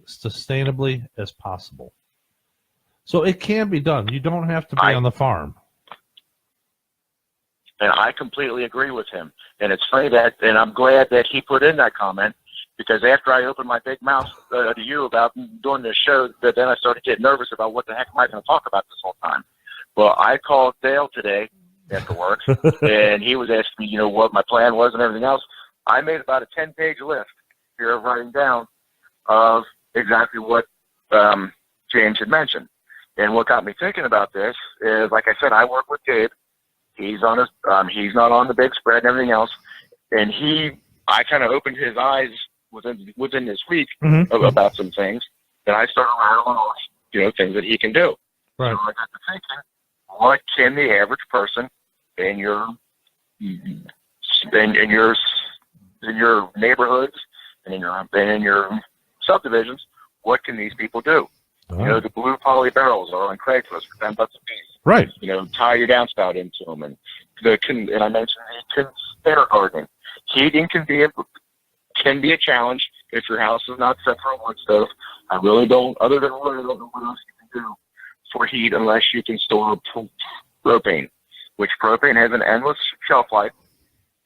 C: sustainably as possible. So it can be done. You don't have to be on the farm.
A: And I completely agree with him. And it's funny and I'm glad that he put in that comment, because after I opened my big mouth to you about doing this show, then I started getting nervous about what the heck am I going to talk about this whole time. Well, I called Dale today after work, and he was asking me, what my plan was and everything else. I made about a 10-page list here of writing down of exactly what James had mentioned. And what got me thinking about this is, like I said, I work with Gabe. He's on he's not on the big spread and everything else. And I kind of opened his eyes within this week about some things. And I started rattling off, things that he can do.
C: Right.
A: So I got to thinking, what can the average person in your neighborhoods and in your subdivisions, what can these people do? The blue poly barrels are on Craigslist for $10 a piece.
C: Right.
A: Tie your downspout into them, and I mentioned the container gardening. Heating can be a challenge if your house is not set for a wood stove. I really don't know what else you can do for heat unless you can store propane, which propane has an endless shelf life.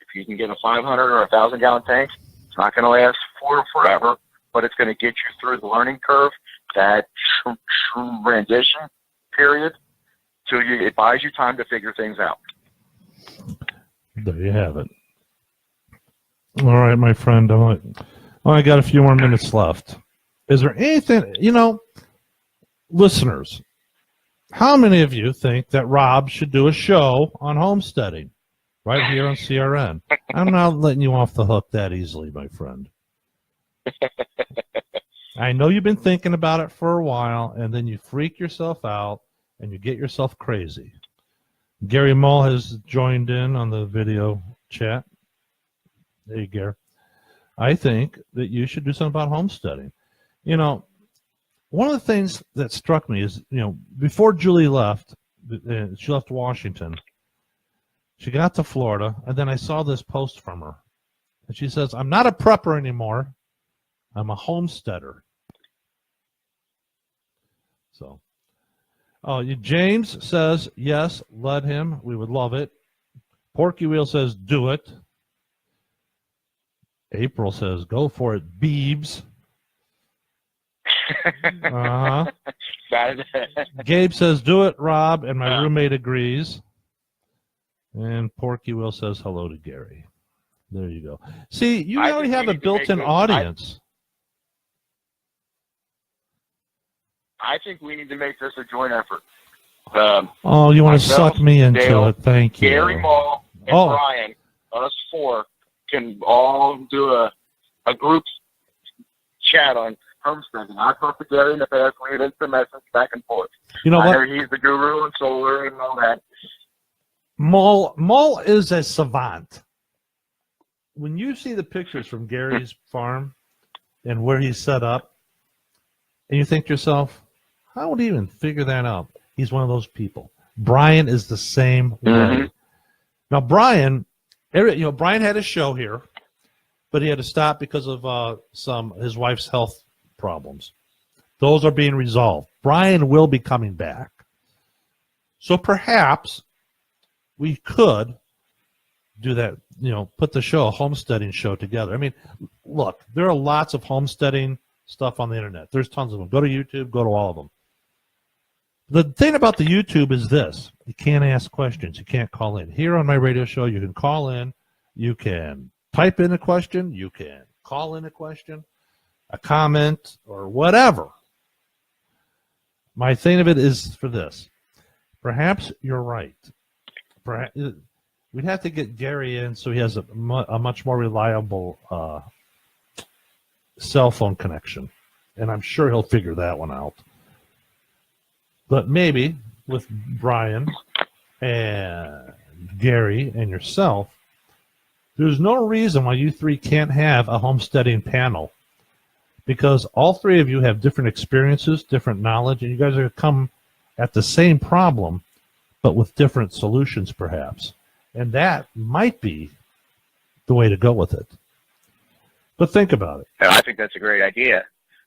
A: If you can get a 500 or 1,000 gallon tank, it's not going to last forever, but it's going to get you through the learning curve, that transition period, so it buys you time to figure things out.
C: There you have it. All right, my friend. I got a few more minutes left. Is there anything, listeners, how many of you think that Rob should do a show on homesteading right here on CRN? I'm not letting you off the hook that easily, my friend. I know you've been thinking about it for a while, and then you freak yourself out, and you get yourself crazy. Gary Mull has joined in on the video chat. Hey, Gary. I think that you should do something about homesteading. One of the things that struck me is, before Julie left, she left Washington, she got to Florida, and then I saw this post from her. And she says, I'm not a prepper anymore. I'm a homesteader. So, James says, yes, let him. We would love it. Porky Wheel says, do it. April says, go for it, Beebs. Gabe says, do it, Rob, and my roommate agrees. And Porky Will says hello to Gary. There you go. See, you already have a built-in audience.
A: I think we need to make this a joint effort.
C: You want to suck me into Dale, it? Thank you.
A: Gary Ball and Brian, us four, can all do a group chat on homesteading. I talked to Gary in the past. We had instant message back and forth.
C: You know what?
A: He's the guru in solar and all that.
C: Mull is a savant. When you see the pictures from Gary's farm and where he's set up, and you think to yourself, how would he even figure that out? He's one of those people. Brian is the same way. Now, Brian Brian had a show here, but he had to stop because of his wife's health problems. Those are being resolved. Brian will be coming back. So perhaps we could do that, put the show, a homesteading show together. I mean, look, there are lots of homesteading stuff on the internet. There's tons of them. Go to YouTube, go to all of them. The thing about the YouTube is this. You can't ask questions. You can't call in. Here on my radio show, you can call in. You can type in a question. You can call in a question, a comment, or whatever. My thing of it is for this. Perhaps you're right. Perhaps, we'd have to get Gary in so he has a much more reliable cell phone connection. And I'm sure he'll figure that one out. But maybe with Brian and Gary and yourself, there's no reason why you three can't have a homesteading panel, because all three of you have different experiences, different knowledge, and you guys are going to come at the same problem, but with different solutions perhaps. And that might be the way to go with it. But think about it.
A: I think that's a great idea.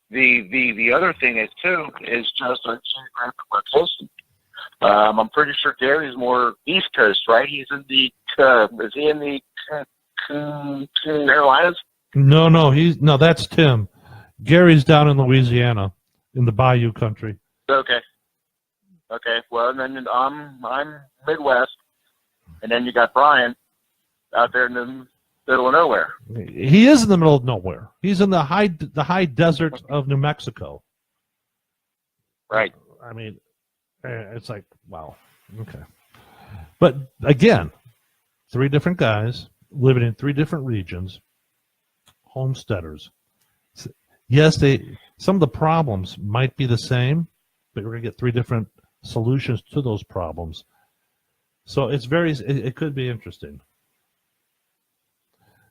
A: The other thing is just our geographic location. I'm pretty sure Gary's more East Coast, right? He's in the is he in the Carolinas?
C: No, that's Tim. Gary's down in Louisiana, in the Bayou country.
A: Okay. Well, and then I'm Midwest, and then you got Brian out there in the middle of nowhere.
C: He is in the middle of nowhere. He's in the high desert of New Mexico.
A: Right.
C: I mean, it's like, wow. Okay. But again, three different guys living in three different regions, homesteaders. Yes, some of the problems might be the same, but we're going to get three different solutions to those problems. So it could be interesting.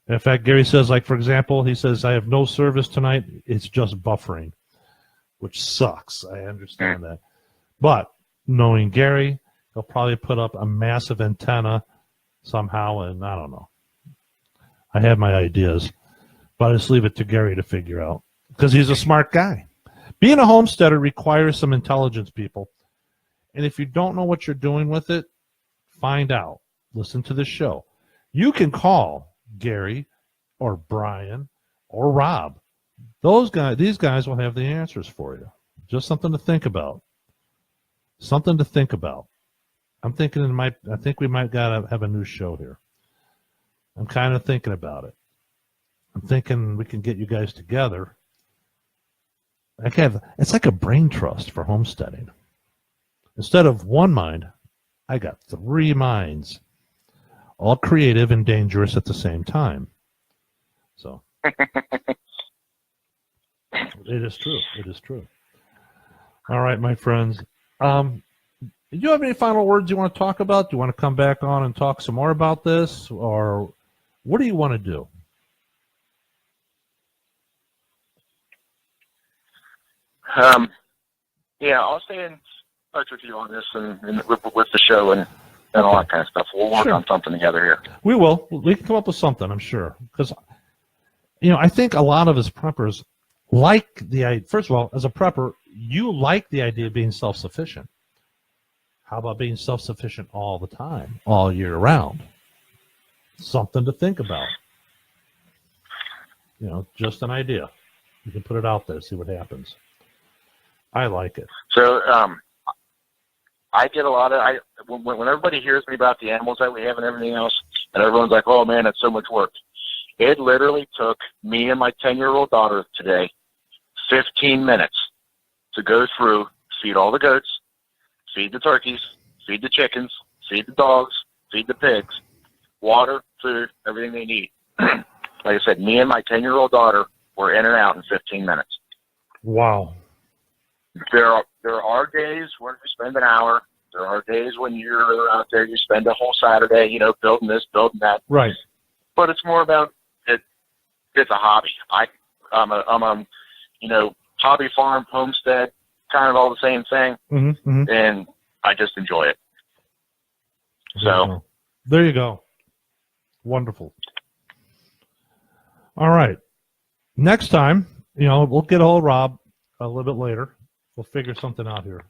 C: In fact, Gary says, like, for example, he says, I have no service tonight. It's just buffering, which sucks. I understand that. But knowing Gary, he'll probably put up a massive antenna somehow, and I don't know. I have my ideas, but I just leave it to Gary to figure out because he's a smart guy. Being a homesteader requires some intelligence, people. And if you don't know what you're doing with it, find out. Listen to this show. You can call Gary or Brian or Rob. These guys will have the answers for you. Just something to think about. Something to think about. I think we might gotta have a new show here. I'm kind of thinking about it. I'm thinking we can get you guys together. It's like a brain trust for homesteading. Instead of one mind, I got three minds, all creative and dangerous at the same time. So it is true. It is true. All right, my friends. Do you have any final words you want to talk about? Do you want to come back on and talk some more about this, or what do you want to do?
A: Yeah, I'll stay in touch with you on this and with the show and all that kind of stuff. We'll work on something together here.
C: We will. We can come up with something, I'm sure. Because, I think a lot of us preppers like the idea. First of all, as a prepper, you like the idea of being self-sufficient. How about being self-sufficient all the time, all year round? Something to think about. Just an idea. You can put it out there, see what happens. I like it.
A: So I get a lot of when everybody hears me about the animals that we have and everything else, and everyone's like, "Oh man, that's so much work." It literally took me and my 10-year-old daughter today 15 minutes to go through, feed all the goats, feed the turkeys, feed the chickens, feed the dogs, feed the pigs, water, food, everything they need. Like I said, me and my 10-year-old daughter were in and out in 15 minutes.
C: Wow.
A: There are days when you spend an hour. There are days when you're out there, you spend a whole Saturday, building this, building that.
C: Right.
A: But it's more about it. It's a hobby. I'm a hobby farm, homestead, kind of all the same thing, and I just enjoy it. So
C: there you go. Wonderful. All right. Next time, we'll get a hold of Rob a little bit later. We'll figure something out here.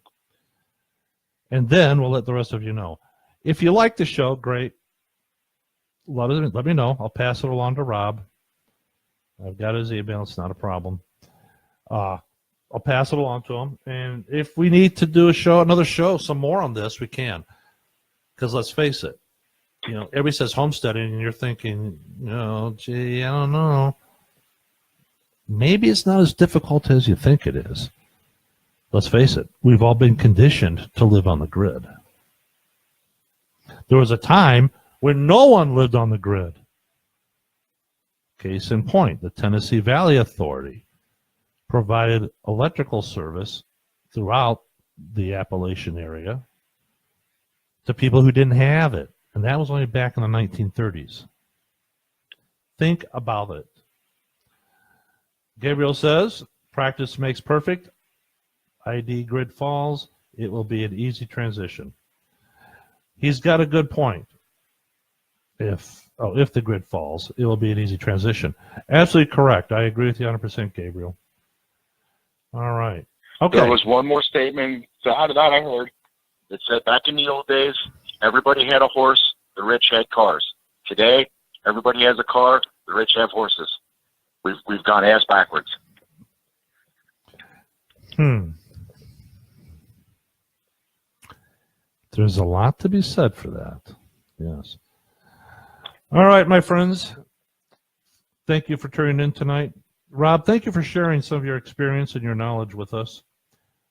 C: And then we'll let the rest of you know. If you like the show, great. Let me know. I'll pass it along to Rob. I've got his email. It's not a problem. I'll pass it along to him. And if we need to do another show, some more on this, we can. Because let's face it, everybody says homesteading, and you're thinking, gee, I don't know. Maybe it's not as difficult as you think it is. Let's face it, we've all been conditioned to live on the grid. There was a time when no one lived on the grid. Case in point, the Tennessee Valley Authority provided electrical service throughout the Appalachian area to people who didn't have it. And that was only back in the 1930s. Think about it. Gabriel says, practice makes perfect. ID grid falls. It will be an easy transition. He's got a good point. If the grid falls, it will be an easy transition. Absolutely correct. I agree with you 100%, Gabriel. All right. Okay.
D: There was one more statement out of that I heard. It said back in the old days, everybody had a horse, the rich had cars. Today, everybody has a car, the rich have horses. We've gone ass backwards.
C: There's a lot to be said for that. Yes. All right, my friends. Thank you for tuning in tonight. Rob, thank you for sharing some of your experience and your knowledge with us.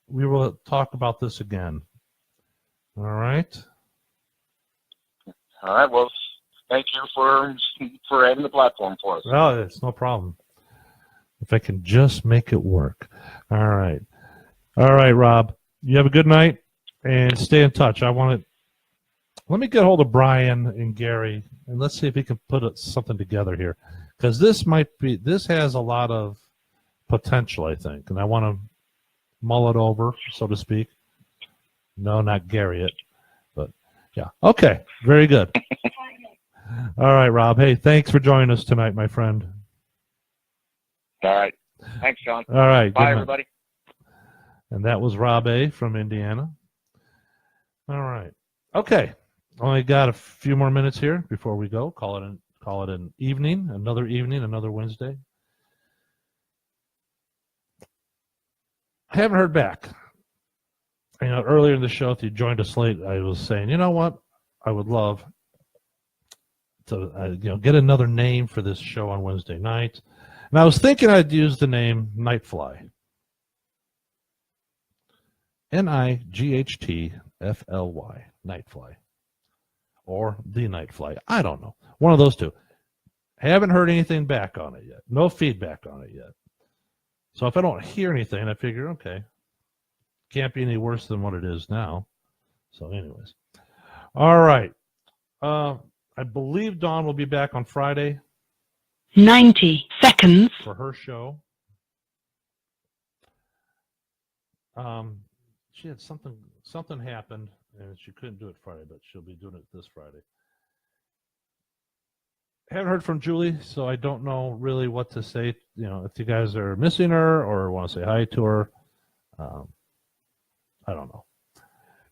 C: We will talk about this again. All right?
D: All right, well, thank you for having the platform for us.
C: Well, it's no problem. If I can just make it work. All right. All right, Rob. You have a good night, and stay in touch. Let me get hold of Brian and Gary, and let's see if we can put something together here. Because this has a lot of potential, I think, and I want to mull it over, so to speak. No, not Gary it, but yeah. Okay, very good. All right, Rob. Hey, thanks for joining us tonight, my friend.
D: All right. Thanks, John.
C: All right.
D: Bye, everybody.
C: And that was Rob A. from Indiana. All right. Okay. Only got a few more minutes here before we go. Call it an evening, another Wednesday. I haven't heard back. Earlier in the show, if you joined us late, I was saying, you know what? I would love to get another name for this show on Wednesday night. And I was thinking I'd use the name Nightfly. Nightfly. Nightfly. Or the Nightfly. I don't know. One of those two. Haven't heard anything back on it yet. No feedback on it yet. So if I don't hear anything, I figure, okay, can't be any worse than what it is now. So anyways. All right. I believe Dawn will be back on Friday.
E: 90 seconds.
C: For her show. She had something happened, and she couldn't do it Friday, but she'll be doing it this Friday. Haven't heard from Julie, so I don't know really what to say. If you guys are missing her or want to say hi to her, I don't know.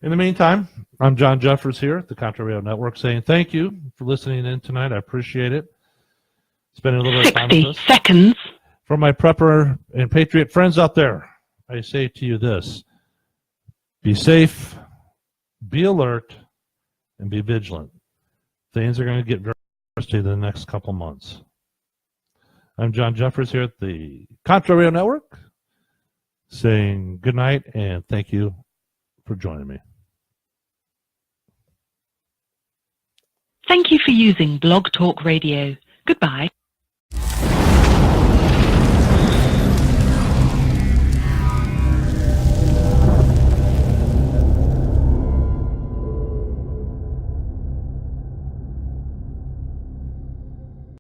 C: In the meantime, I'm John Jeffers here at the Contra Radio Network saying thank you for listening in tonight. I appreciate it. Spending a little bit of time with
E: 60
C: us.
E: seconds.
C: For my prepper and patriot friends out there, I say to you this: be safe, be alert, and be vigilant. Things are going to get very interesting in the next couple months. I'm John Jeffers here at the Contra Radio Network, saying good night and thank you for joining me.
E: Thank you for using Blog Talk Radio. Goodbye.